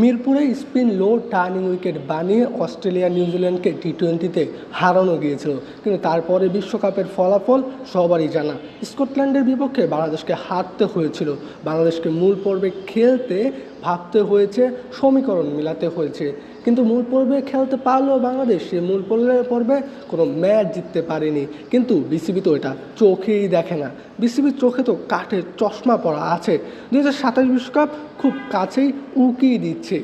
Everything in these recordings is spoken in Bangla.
মিরপুরে স্পিন লো টার্নিং উইকেট বানিয়ে অস্ট্রেলিয়া নিউজিল্যান্ডকে টি-20-তে হারানো গিয়েছিল, কিন্তু তারপরে বিশ্বকাপের ফলাফল সবারই জানা। স্কটল্যান্ডের বিপক্ষে বাংলাদেশকে হারতে হয়েছিল। বাংলাদেশকে মূল পর্বে খেলতে ভাবতে হয়েছে, সমীকরণ মিলাতে হয়েছে, কিন্তু মূল পর্বে খেলতে পারলেও বাংলাদেশ সে মূল পর্বে কোনো ম্যাচ জিততে পারেনি। কিন্তু বিসিবি তো এটা চোখেই দেখে না। বিসিবির চোখে তো কাঠের চশমা পরা আছে। 2027 বিশ্বকাপ খুব কাছেই উকিয়ে দিচ্ছে,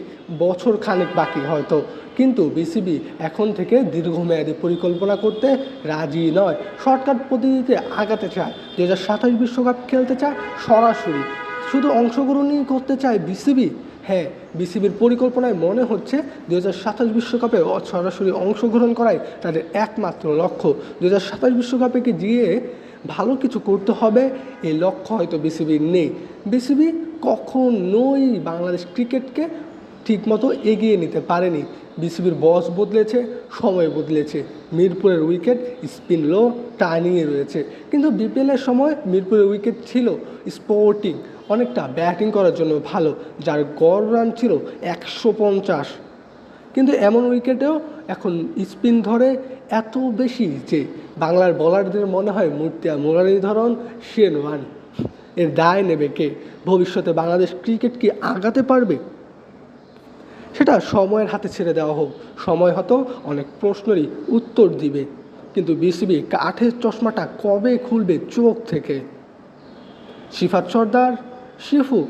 বছর খানেক বাকি হয়তো, কিন্তু বিসিবি এখন থেকে দীর্ঘমেয়াদী পরিকল্পনা করতে রাজি নয়। শর্টকাট পদ্ধতিতে আগাতে চায়, 2027 বিশ্বকাপ খেলতে চায় সরাসরি, শুধু অংশগ্রহণই করতে চায় বিসিবি। হ্যাঁ, বিসিবির পরিকল্পনায় মনে হচ্ছে 2027 বিশ্বকাপে সরাসরি অংশগ্রহণ করাই তাদের একমাত্র লক্ষ্য। 2027 বিশ্বকাপে গিয়ে ভালো কিছু করতে হবে, এই লক্ষ্য হয়তো বিসিবির নেই। বিসিবি কখনোই বাংলাদেশ ক্রিকেটকে ঠিকমতো এগিয়ে নিতে পারেনি। বিসিবির বস বদলেছে, সময় বদলেছে। মিরপুরের উইকেট স্পিন লো টার্নিংয়ে রয়েছে, কিন্তু বিপিএলের সময় মিরপুরের উইকেট ছিল স্পোর্টিং, অনেকটা ব্যাটিং করার জন্য ভালো, যার গড় রান ছিল 150। কিন্তু এমন উইকেটেও এখন স্পিন ধরে এত বেশি যে বাংলার বলারদের মনে হয় মুরলীধরন শেন ওয়ান। এর দায় নেবে কে? ভবিষ্যতে বাংলাদেশ ক্রিকেট কি আগাতে পারবে? সেটা সময়ের হাতে ছেড়ে দেওয়া হোক। সময় হয়তো অনেক প্রশ্নেরই উত্তর দিবে, কিন্তু বিসিবি কাঠের চশমাটা কবে খুলবে চোখ থেকে? শিফাত সর্দার, শিফু।